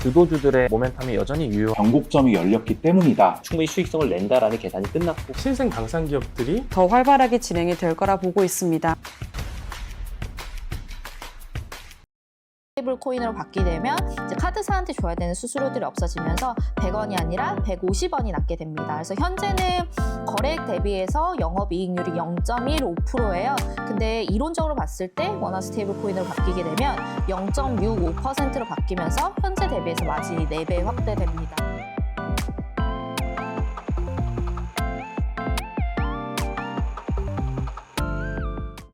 주도주들의 모멘텀이 여전히 유효. 변곡점이 열렸기 때문이다. 충분히 수익성을 낸다라는 계산이 끝났고 신생 방산 기업들이 더 활발하게 진행이 될 거라 보고 있습니다. 스테이블 코인으로 바뀌게 되면 이제 카드사한테 줘야 되는 수수료들이 없어지면서 100원이 아니라 150원이 남게 됩니다. 그래서 현재는 거래액 대비해서 영업이익률이 0.15%예요. 근데 이론적으로 봤을 때 원화 스테이블 코인으로 바뀌게 되면 0.65%로 바뀌면서 현재 대비해서 마진이 4배 확대됩니다.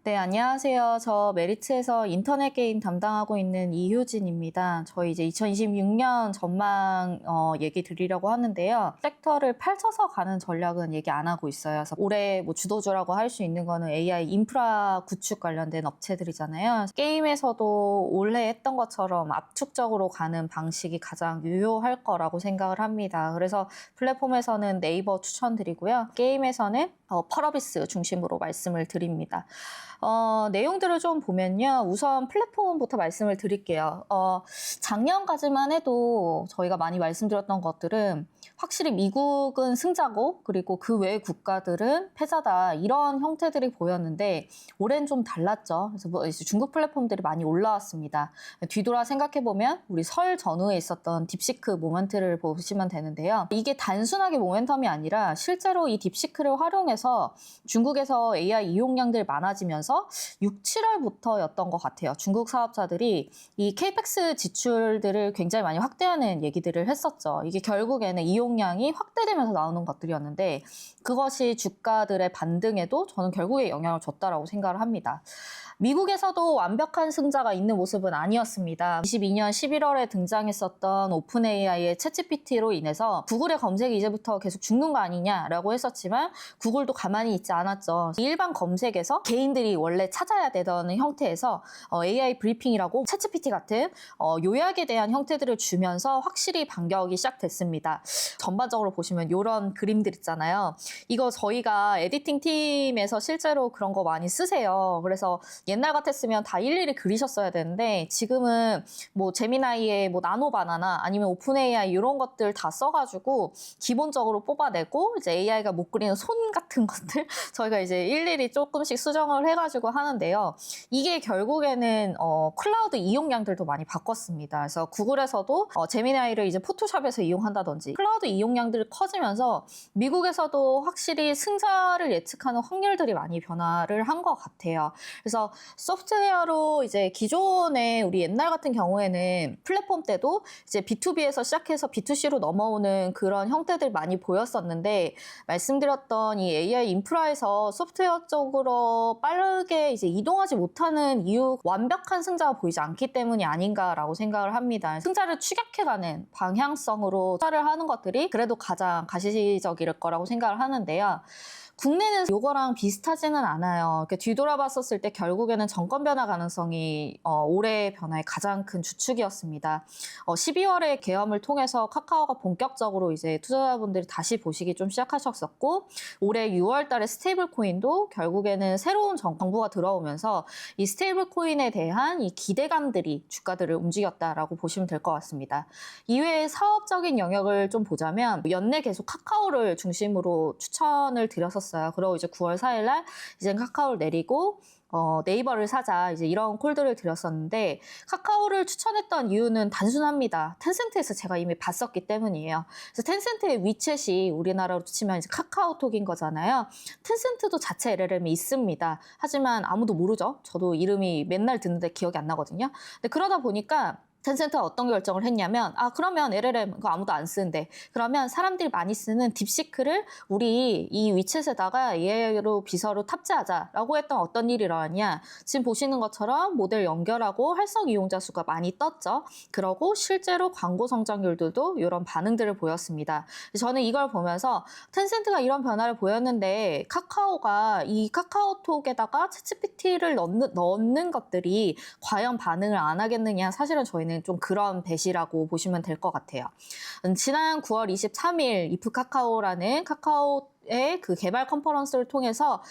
네, 안녕하세요. 저 메리츠에서 인터넷 게임 담당하고 있는 이효진입니다. 저희 이제 2026년 전망 얘기 드리려고 하는데요. 섹터를 펼쳐서 가는 전략은 얘기 안 하고 있어요. 그래서 올해 뭐 주도주라고 할 수 있는 거는 AI 인프라 구축 관련된 업체들이잖아요. 게임에서도 올해 했던 것처럼 압축적으로 가는 방식이 가장 유효할 거라고 생각을 합니다. 그래서 플랫폼에서는 네이버 추천드리고요. 게임에서는 펄어비스 중심으로 말씀을 드립니다. 내용들을 좀 보면요. 우선 플랫폼부터 말씀을 드릴게요. 작년까지만 해도 저희가 많이 말씀드렸던 것들은 확실히 미국은 승자고 그리고 그 외 국가들은 패자다 이런 형태들이 보였는데 올해는 좀 달랐죠. 그래서 뭐 이제 중국 플랫폼들이 많이 올라왔습니다. 뒤돌아 생각해보면 우리 설 전후에 있었던 딥시크 모멘트를 보시면 되는데요. 이게 단순하게 모멘텀이 아니라 실제로 이 딥시크를 활용해서 중국에서 AI 이용량들이 많아지면서 6, 7월부터였던 것 같아요. 중국 사업자들이 이 케이펙스 지출들을 굉장히 많이 확대하는 얘기들을 했었죠. 이게 결국에는 이용량이 확대되면서 나오는 것들이었는데 그것이 주가들의 반등에도 저는 결국에 영향을 줬다라고 생각을 합니다. 미국에서도 완벽한 승자가 있는 모습은 아니었습니다. 22년 11월에 등장했었던 오픈 AI의 챗GPT로 인해서 구글의 검색이 이제부터 계속 죽는 거 아니냐라고 했었지만 구글도 가만히 있지 않았죠. 일반 검색에서 개인들이 원래 찾아야 되던 형태에서 AI 브리핑이라고 챗GPT 같은 요약에 대한 형태들을 주면서 확실히 반격이 시작됐습니다. 전반적으로 보시면 이런 그림들 있잖아요. 이거 저희가 에디팅 팀에서 실제로 그런 거 많이 쓰세요. 그래서 옛날 같았으면 다 일일이 그리셨어야 되는데 지금은 뭐 제미나이의 뭐 나노 바나나 아니면 오픈 AI 이런 것들 다 써가지고 기본적으로 뽑아내고 이제 AI가 못 그리는 손 같은 것들 저희가 이제 일일이 조금씩 수정을 해가지고 하는데요. 이게 결국에는 클라우드 이용량들도 많이 바꿨습니다. 그래서 구글에서도 제미나이를 이제 포토샵에서 이용한다든지 클라우드 이용량들이 커지면서 미국에서도 확실히 승자를 예측하는 확률들이 많이 변화를 한 것 같아요. 그래서 소프트웨어로 이제 기존에 우리 옛날 같은 경우에는 플랫폼 때도 이제 B2B에서 시작해서 B2C로 넘어오는 그런 형태들 많이 보였었는데 말씀드렸던 이 AI 인프라에서 소프트웨어 쪽으로 빠르게 이제 이동하지 못하는 이유 완벽한 승자가 보이지 않기 때문이 아닌가라고 생각을 합니다. 승자를 추격해가는 방향성으로 투자를 하는 것들이 그래도 가장 가시적일 거라고 생각을 하는데요. 국내는 이거랑 비슷하지는 않아요. 뒤돌아봤었을 때 결국에는 정권 변화 가능성이 올해 변화의 가장 큰 주축이었습니다. 12월에 계엄을 통해서 카카오가 본격적으로 이제 투자자분들이 다시 보시기 좀 시작하셨었고 올해 6월 달에 스테이블 코인도 결국에는 새로운 정부가 들어오면서 이 스테이블 코인에 대한 이 기대감들이 주가들을 움직였다라고 보시면 될 것 같습니다. 이외에 사업적인 영역을 좀 보자면 연내 계속 카카오를 중심으로 추천을 드렸었어요. 그리고 이제 9월 4일 날 이제 카카오를 내리고 네이버를 사자 이제 이런 콜들을 드렸었는데 카카오를 추천했던 이유는 단순합니다. 텐센트에서 제가 이미 봤었기 때문이에요. 그래서 텐센트의 위챗이 우리나라로 치면 이제 카카오톡인 거잖아요. 텐센트도 자체 LLM이 있습니다. 하지만 아무도 모르죠. 저도 이름이 맨날 듣는데 기억이 안 나거든요. 근데 그러다 보니까 텐센트가 어떤 결정을 했냐면 그러면 LLM 그거 아무도 안 쓰는데 그러면 사람들이 많이 쓰는 딥시크를 우리 이 위챗에다가 AI로 비서로 탑재하자라고 했던 어떤 일이 일어났냐 지금 보시는 것처럼 모델 연결하고 활성 이용자 수가 많이 떴죠. 그러고 실제로 광고 성장률들도 이런 반응들을 보였습니다. 저는 이걸 보면서 텐센트가 이런 변화를 보였는데 카카오가 이 카카오톡에다가 챗GPT를 넣는 것들이 과연 반응을 안 하겠느냐 사실은 저희는 좀 그런 배시라고 보시면 될 것 같아요. 지난 9월 23일 이프카카오라는 카카오 그 개발 컨퍼런스를 통해서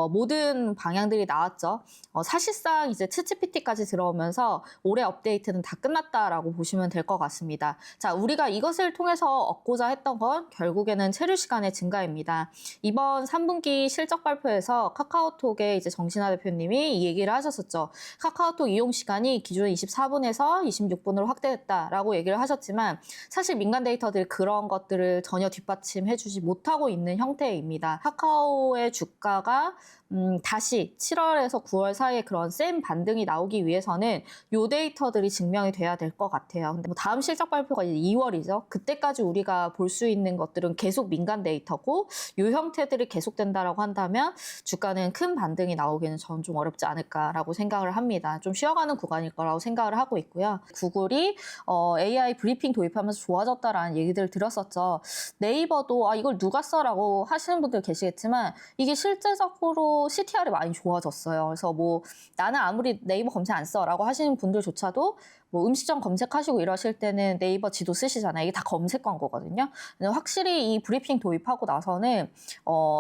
모든 방향들이 나왔죠. 사실상 이제 챗GPT까지 들어오면서 올해 업데이트는 다 끝났다라고 보시면 될 것 같습니다. 자, 우리가 이것을 통해서 얻고자 했던 건 결국에는 체류 시간의 증가입니다. 이번 3분기 실적 발표에서 카카오톡의 이제 정신화 대표님이 이 얘기를 하셨었죠. 카카오톡 이용 시간이 기존 24분에서 26분으로 확대됐다라고 얘기를 하셨지만 사실 민간 데이터들이 그런 것들을 전혀 뒷받침해주지 못하고 있는 형태입니다. 카카오의 주가가 다시 7월에서 9월 사이에 그런 센 반등이 나오기 위해서는 요 데이터들이 증명이 돼야 될 것 같아요. 근데 뭐 다음 실적 발표가 이제 2월이죠. 그때까지 우리가 볼 수 있는 것들은 계속 민간 데이터고 요 형태들이 계속된다라고 한다면 주가는 큰 반등이 나오기는 저는 좀 어렵지 않을까라고 생각을 합니다. 좀 쉬어가는 구간일 거라고 생각을 하고 있고요. 구글이 AI 브리핑 도입하면서 좋아졌다라는 얘기들을 들었었죠. 네이버도 이걸 누가 써라고 하시는 분들 계시겠지만 이게 실제적으로 CTR이 많이 좋아졌어요. 그래서 뭐 나는 아무리 네이버 검색 안 써라고 하시는 분들조차도 뭐 음식점 검색하시고 이러실 때는 네이버 지도 쓰시잖아요. 이게 다 검색 광고거든요. 확실히 이 브리핑 도입하고 나서는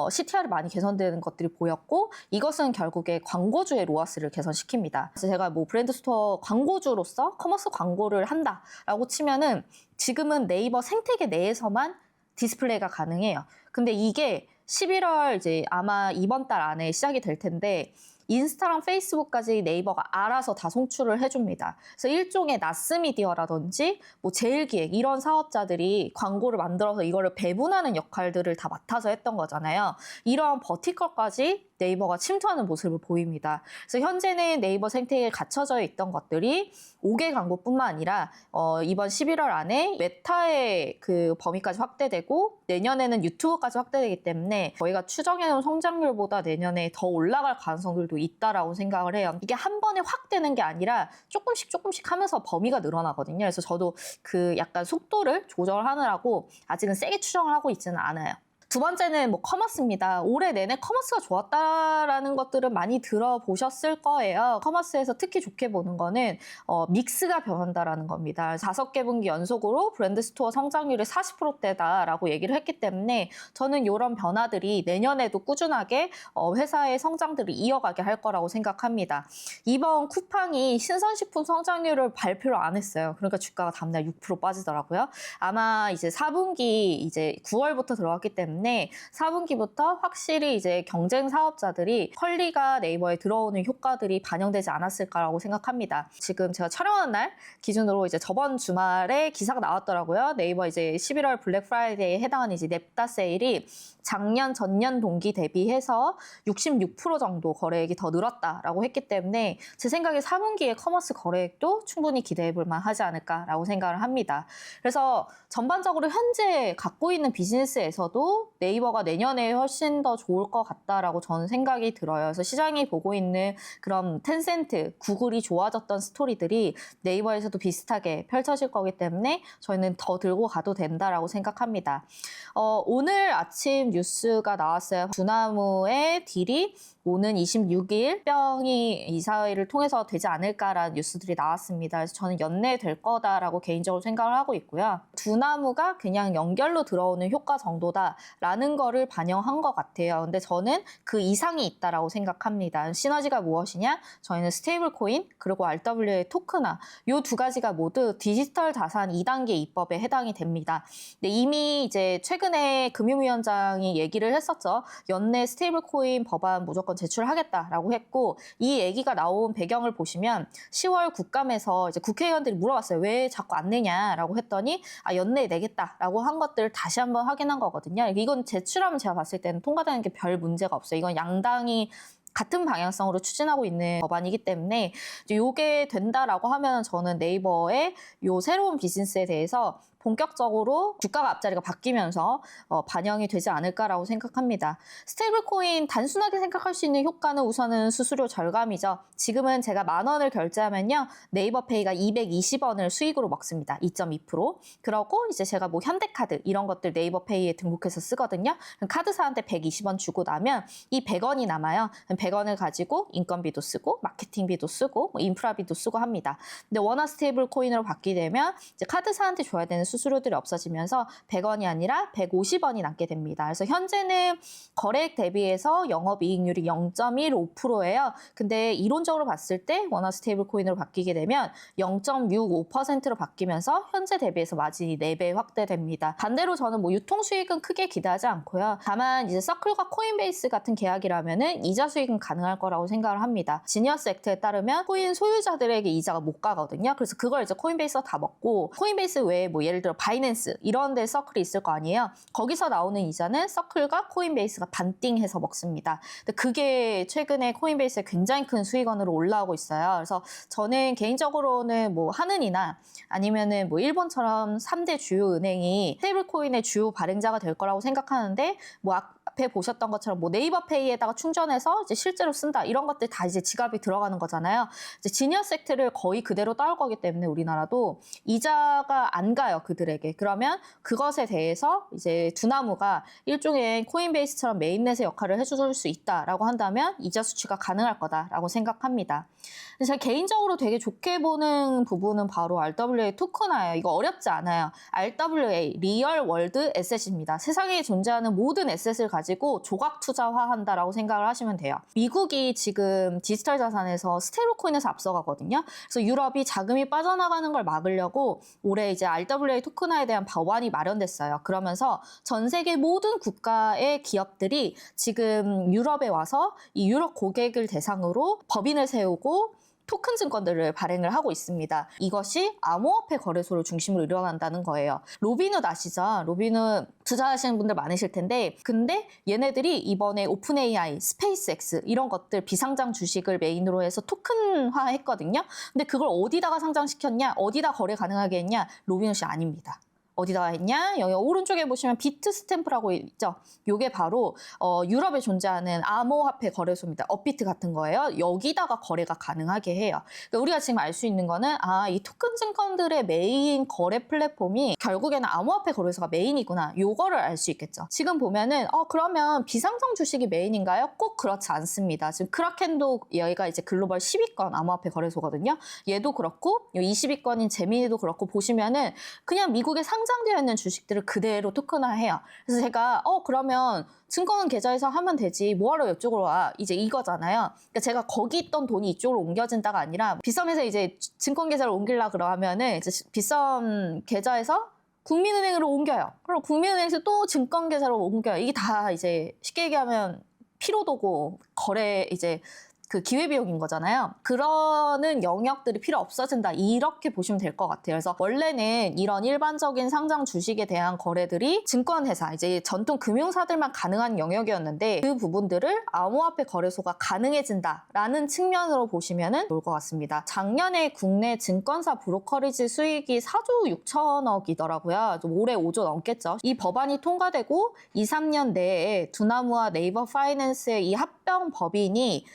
CTR이 많이 개선되는 것들이 보였고 이것은 결국에 광고주의 로아스를 개선시킵니다. 그래서 제가 뭐 브랜드 스토어 광고주로서 커머스 광고를 한다라고 치면은 지금은 네이버 생태계 내에서만 디스플레이가 가능해요. 근데 이게 11월 이제 아마 이번 달 안에 시작이 될 텐데 인스타랑 페이스북까지 네이버가 알아서 다 송출을 해줍니다. 그래서 일종의 나스미디어라든지 뭐 제일기획 이런 사업자들이 광고를 만들어서 이거를 배분하는 역할들을 다 맡아서 했던 거잖아요. 이러한 버티컬까지 네이버가 침투하는 모습을 보입니다. 그래서 현재는 네이버 생태계에 갇혀져 있던 것들이 5개 광고뿐만 아니라 이번 11월 안에 메타의 그 범위까지 확대되고 내년에는 유튜브까지 확대되기 때문에 저희가 추정해놓은 성장률보다 내년에 더 올라갈 가능성들도 있다라고 생각을 해요. 이게 한 번에 확 되는 게 아니라 조금씩 하면서 범위가 늘어나거든요. 그래서 저도 그 약간 속도를 조절하느라고 아직은 세게 추정을 하고 있지는 않아요. 두 번째는 뭐 커머스입니다. 올해 내내 커머스가 좋았다라는 것들은 많이 들어보셨을 거예요. 커머스에서 특히 좋게 보는 거는 믹스가 변한다라는 겁니다. 5개 분기 연속으로 브랜드 스토어 성장률이 40%대다라고 얘기를 했기 때문에 저는 이런 변화들이 내년에도 꾸준하게 회사의 성장들을 이어가게 할 거라고 생각합니다. 이번 쿠팡이 신선식품 성장률을 발표를 안 했어요. 그러니까 주가가 다음날 6% 빠지더라고요. 아마 이제 4분기 이제 9월부터 들어왔기 때문에 4분기부터 확실히 이제 경쟁 사업자들이 퀄리가 네이버에 들어오는 효과들이 반영되지 않았을까라고 생각합니다. 지금 제가 촬영하는 날 기준으로 이제 저번 주말에 기사가 나왔더라고요. 네이버 이제 11월 블랙 프라이데이에 해당하는 이제 냅다 세일이 작년 전년 동기 대비해서 66% 정도 거래액이 더 늘었다라고 했기 때문에 제 생각에 4분기에 커머스 거래액도 충분히 기대해 볼 만하지 않을까라고 생각을 합니다. 그래서 전반적으로 현재 갖고 있는 비즈니스에서도 네이버가 내년에 훨씬 더 좋을 것 같다라고 저는 생각이 들어요. 그래서 시장이 보고 있는 그런 텐센트, 구글이 좋아졌던 스토리들이 네이버에서도 비슷하게 펼쳐질 거기 때문에 저희는 더 들고 가도 된다라고 생각합니다. 오늘 아침 뉴스가 나왔어요. 두나무의 딜이 오는 26일 병이 이사회를 통해서 되지 않을까라는 뉴스들이 나왔습니다. 그래서 저는 연내될 거다라고 개인적으로 생각을 하고 있고요. 두나무가 그냥 연결로 들어오는 효과 정도다라는 거를 반영한 것 같아요. 근데 저는 그 이상이 있다라고 생각합니다. 시너지가 무엇이냐? 저희는 스테이블 코인 그리고 RWA 토크나 이 두 가지가 모두 디지털 자산 2단계 입법에 해당이 됩니다. 근데 이미 이제 최근에 금융위원장이 얘기를 했었죠. 연내 스테이블 코인 법안 무조건 제출하겠다라고 했고 이 얘기가 나온 배경을 보시면 10월 국감에서 이제 국회의원들이 물어봤어요. 왜 자꾸 안 내냐라고 했더니 연내에 내겠다라고 한 것들을 다시 한번 확인한 거거든요. 이건 제출하면 제가 봤을 때는 통과되는 게 별 문제가 없어요. 이건 양당이 같은 방향성으로 추진하고 있는 법안이기 때문에 이게 된다라고 하면 저는 네이버의 요 새로운 비즈니스에 대해서 본격적으로 주가가 앞자리가 바뀌면서 반영이 되지 않을까라고 생각합니다. 스테이블 코인 단순하게 생각할 수 있는 효과는 우선은 수수료 절감이죠. 지금은 제가 10,000원을 결제하면요. 네이버페이가 220원을 수익으로 먹습니다. 2.2%. 그러고 이제 제가 뭐 현대카드 이런 것들 네이버페이에 등록해서 쓰거든요. 카드사한테 120원 주고 나면 이 100원이 남아요. 100원을 가지고 인건비도 쓰고 마케팅비도 쓰고 뭐 인프라비도 쓰고 합니다. 근데 원화 스테이블 코인으로 바뀌게 되면 이제 카드사한테 줘야 되는 수수료들이 없어지면서 100원이 아니라 150원이 남게 됩니다. 그래서 현재는 거래액 대비해서 영업이익률이 0.15%예요. 근데 이론적으로 봤을 때 원화 스테이블 코인으로 바뀌게 되면 0.65%로 바뀌면서 현재 대비해서 마진이 4배 확대됩니다. 반대로 저는 뭐 유통 수익은 크게 기대하지 않고요. 다만 이제 서클과 코인베이스 같은 계약이라면은 이자 수익은 가능할 거라고 생각을 합니다. 지니어스 액트에 따르면 코인 소유자들에게 이자가 못 가거든요. 그래서 그걸 이제 코인베이스가 다 먹고 코인베이스 외에 뭐 예를 들어 바이낸스 이런 데 서클이 있을 거 아니에요. 거기서 나오는 이자는 서클과 코인베이스가 반띵해서 먹습니다. 근데 그게 최근에 코인베이스에 굉장히 큰 수익원으로 올라오고 있어요. 그래서 저는 개인적으로는 뭐 하는이나 아니면은 뭐 일본처럼 3대 주요 은행이 스테이블 코인의 주요 발행자가 될 거라고 생각하는데 뭐 앞에 보셨던 것처럼 뭐 네이버페이에다가 충전해서 이제 실제로 쓴다 이런 것들 다 이제 지갑이 들어가는 거잖아요. 이제 지니어스 액트를 거의 그대로 따올 거기 때문에 우리나라도 이자가 안 가요 그들에게. 그러면 그것에 대해서 이제 두나무가 일종의 코인베이스처럼 메인넷의 역할을 해줄 수 있다라고 한다면 이자 수취가 가능할 거다라고 생각합니다. 제가 개인적으로 되게 좋게 보는 부분은 바로 RWA 토큰화예요. 이거 어렵지 않아요. RWA, 리얼 월드 에셋입니다. 세상에 존재하는 모든 에셋을 가지고 조각 투자화한다라고 생각을 하시면 돼요. 미국이 지금 디지털 자산에서 스테이블 코인에서 앞서가거든요. 그래서 유럽이 자금이 빠져나가는 걸 막으려고 올해 이제 RWA 토큰화에 대한 법안이 마련됐어요. 그러면서 전 세계 모든 국가의 기업들이 지금 유럽에 와서 이 유럽 고객을 대상으로 법인을 세우고 토큰 증권들을 발행을 하고 있습니다. 이것이 암호화폐 거래소를 중심으로 일어난다는 거예요. 로빈훗 아시죠? 로빈훗 투자하시는 분들 많으실 텐데 근데 얘네들이 이번에 오픈 AI, 스페이스X 이런 것들 비상장 주식을 메인으로 해서 토큰화 했거든요. 근데 그걸 어디다가 상장시켰냐? 어디다 거래 가능하게 했냐? 로빈훗이 아닙니다. 어디다가 했냐? 여기 오른쪽에 보시면 비트 스탬프라고 있죠. 이게 바로 유럽에 존재하는 암호화폐 거래소입니다. 업비트 같은 거예요. 여기다가 거래가 가능하게 해요. 그러니까 우리가 지금 알 수 있는 거는 이 토큰 증권들의 메인 거래 플랫폼이 결국에는 암호화폐 거래소가 메인이구나. 요거를 알 수 있겠죠. 지금 보면은 그러면 비상장 주식이 메인인가요? 꼭 그렇지 않습니다. 지금 크라켄도 여기가 이제 글로벌 10위권 암호화폐 거래소거든요. 얘도 그렇고 20위권인 제미니도 그렇고 보시면은 그냥 미국의 상장되어 있는 주식들을 그대로 토큰화해요. 그래서 제가 그러면 증권 계좌에서 하면 되지 뭐하러 이쪽으로 와 이제 이거잖아요. 그러니까 제가 거기 있던 돈이 이쪽으로 옮겨진다가 아니라 빗썸에서 이제 증권 계좌를 옮기려 그러면은 이제 빗썸 계좌에서 국민은행으로 옮겨요. 그럼 국민은행에서 또 증권 계좌로 옮겨요. 이게 다 이제 쉽게 얘기하면 피로도고 거래 이제 그 기회비용인 거잖아요. 그러는 영역들이 필요 없어진다. 이렇게 보시면 될 것 같아요. 그래서 원래는 이런 일반적인 상장 주식에 대한 거래들이 증권회사, 이제 전통 금융사들만 가능한 영역이었는데 그 부분들을 암호화폐 거래소가 가능해진다라는 측면으로 보시면 좋을 것 같습니다. 작년에 국내 증권사 브로커리지 수익이 4조 6천억이더라고요. 올해 5조 넘겠죠. 이 법안이 통과되고 2-3년 내에 두나무와 네이버 파이낸스의 이 합병 법인이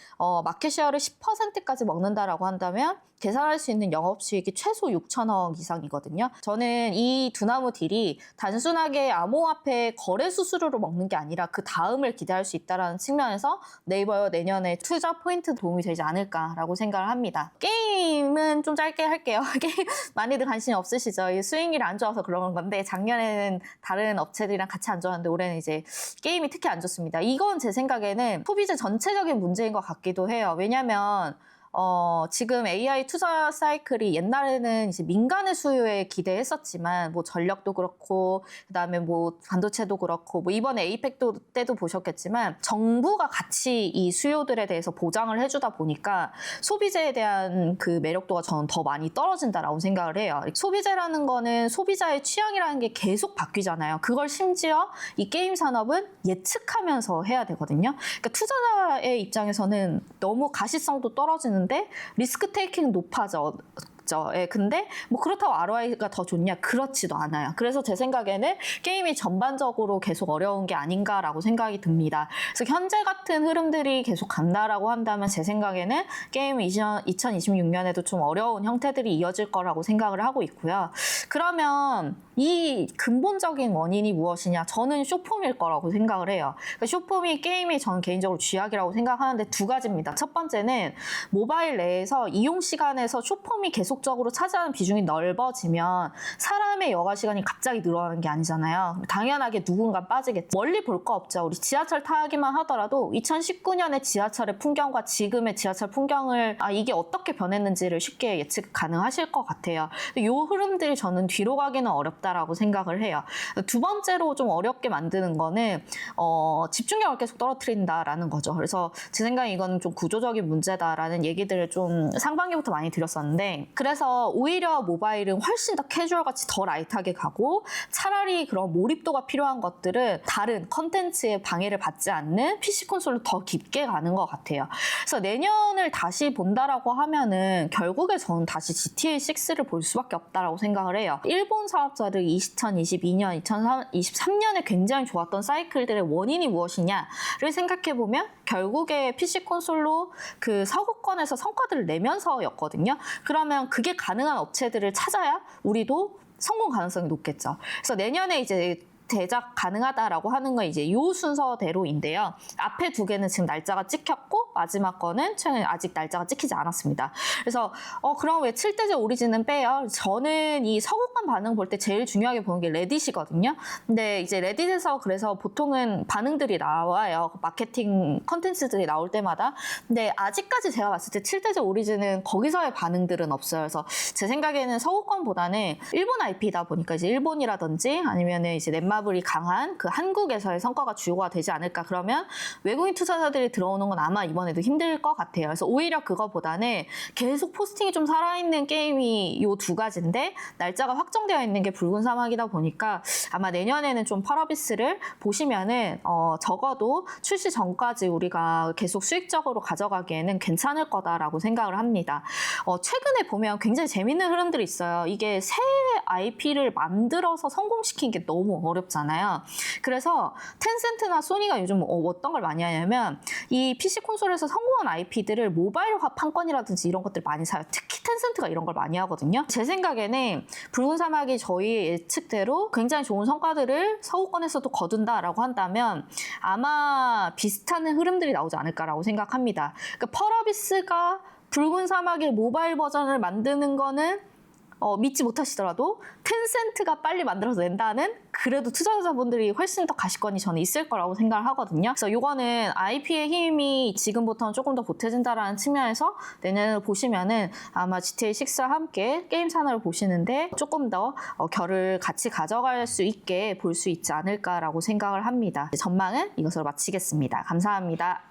마켓쉐어를 10%까지 먹는다라고 한다면 계산할 수 있는 영업수익이 최소 6천억 이상이거든요. 저는 이 두나무 딜이 단순하게 암호화폐 거래 수수료로 먹는 게 아니라 그 다음을 기대할 수 있다는 측면에서 네이버 내년에 투자 포인트 도움이 되지 않을까라고 생각을 합니다. 게임은 좀 짧게 할게요. 게임 많이들 관심이 없으시죠? 이 수익률이 안 좋아서 그런 건데 작년에는 다른 업체들이랑 같이 안 좋았는데 올해는 이제 게임이 특히 안 좋습니다. 이건 제 생각에는 소비재 전체적인 문제인 것 같기도 해요. 왜냐면 지금 AI 투자 사이클이 옛날에는 이제 민간의 수요에 기대했었지만 뭐 전력도 그렇고 그다음에 뭐 반도체도 그렇고 뭐 이번에 에이펙 때도 보셨겠지만 정부가 같이 이 수요들에 대해서 보장을 해주다 보니까 소비재에 대한 그 매력도가 저는 더 많이 떨어진다라고 생각을 해요. 소비재라는 거는 소비자의 취향이라는 게 계속 바뀌잖아요. 그걸 심지어 이 게임 산업은 예측하면서 해야 되거든요. 그러니까 투자자의 입장에서는 너무 가시성도 떨어지는 리스크 테이킹은 높아져. 있죠. 예, 근데 뭐 그렇다고 ROI가 더 좋냐? 그렇지도 않아요. 그래서 제 생각에는 게임이 전반적으로 계속 어려운 게 아닌가라고 생각이 듭니다. 그래서 현재 같은 흐름들이 계속 간다라고 한다면 제 생각에는 게임이 2026년에도 좀 어려운 형태들이 이어질 거라고 생각을 하고 있고요. 그러면 이 근본적인 원인이 무엇이냐? 저는 쇼폼일 거라고 생각을 해요. 그러니까 쇼폼이 게임이 저는 개인적으로 쥐약이라고 생각하는데 두 가지입니다. 첫 번째는 모바일 내에서 이용 시간에서 쇼폼이 계속적으로 차지하는 비중이 넓어지면 사람의 여가 시간이 갑자기 늘어나는 게 아니잖아요. 당연하게 누군가 빠지겠죠. 멀리 볼 거 없죠. 우리 지하철 타기만 하더라도 2019년의 지하철의 풍경과 지금의 지하철 풍경을 이게 어떻게 변했는지를 쉽게 예측 가능하실 것 같아요. 이 흐름들이 저는 뒤로 가기는 어렵다라고 생각을 해요. 두 번째로 좀 어렵게 만드는 거는 집중력을 계속 떨어뜨린다라는 거죠. 그래서 제 생각에 이건 좀 구조적인 문제다라는 얘기들을 좀 상반기부터 많이 드렸었는데, 그래서 오히려 모바일은 훨씬 더 캐주얼같이 더 라이트하게 가고 차라리 그런 몰입도가 필요한 것들은 다른 컨텐츠의 방해를 받지 않는 PC 콘솔로 더 깊게 가는 것 같아요. 그래서 내년을 다시 본다라고 하면은 결국에 저는 다시 GTA 6를 볼 수밖에 없다라고 생각을 해요. 일본 사업자들 2022년, 2023년에 굉장히 좋았던 사이클들의 원인이 무엇이냐를 생각해보면 결국에 PC 콘솔로 그 서구권에서 성과들을 내면서였거든요. 그러면 그게 가능한 업체들을 찾아야 우리도 성공 가능성이 높겠죠. 그래서 내년에 이제 제작 가능하다라고 하는 건 이제 요 순서대로인데요. 앞에 두 개는 지금 날짜가 찍혔고 마지막 거는 최근에 아직 날짜가 찍히지 않았습니다. 그래서 그럼 왜 7대제 오리진은 빼요? 저는 이 서구권 반응 볼 때 제일 중요하게 보는 게 레딧이거든요. 근데 이제 레딧에서 그래서 보통은 반응들이 나와요. 마케팅 컨텐츠들이 나올 때마다. 근데 아직까지 제가 봤을 때 7대제 오리진은 거기서의 반응들은 없어요. 그래서 제 생각에는 서구권보다는 일본 IP다 보니까 이제 일본이라든지 아니면은 이제 넷마블이 강한 그 한국에서의 성과가 주요가 되지 않을까. 그러면 외국인 투자자들이 들어오는 건 아마 이번에도 힘들 것 같아요. 그래서 오히려 그거보다는 계속 포스팅이 좀 살아있는 게임이 이 두 가지인데 날짜가 확정되어 있는 게 붉은 사막이다 보니까 아마 내년에는 좀 펄어비스를 보시면은 적어도 출시 전까지 우리가 계속 수익적으로 가져가기에는 괜찮을 거다라고 생각을 합니다. 최근에 보면 굉장히 재밌는 흐름들이 있어요. 이게 새 IP를 만들어서 성공시키는 게 너무 어렵잖아요. 그래서 텐센트나 소니가 요즘 어떤 걸 많이 하냐면 이 PC 콘솔에서 성공한 IP들을 모바일화 판권이라든지 이런 것들 많이 사요. 특히 텐센트가 이런 걸 많이 하거든요. 제 생각에는 붉은 사막이 저희 예측대로 굉장히 좋은 성과들을 서구권에서도 거둔다라고 한다면 아마 비슷한 흐름들이 나오지 않을까라고 생각합니다. 그러니까 펄어비스가 붉은 사막의 모바일 버전을 만드는 거는 믿지 못하시더라도 텐센트가 빨리 만들어서 낸다는 그래도 투자자분들이 훨씬 더 가시권이 저는 있을 거라고 생각을 하거든요. 그래서 이거는 IP의 힘이 지금부터는 조금 더 보태진다라는 측면에서 내년을 보시면은 아마 GTA 6와 함께 게임 산업을 보시는데 조금 더 결을 같이 가져갈 수 있게 볼 수 있지 않을까라고 생각을 합니다. 전망은 이것으로 마치겠습니다. 감사합니다.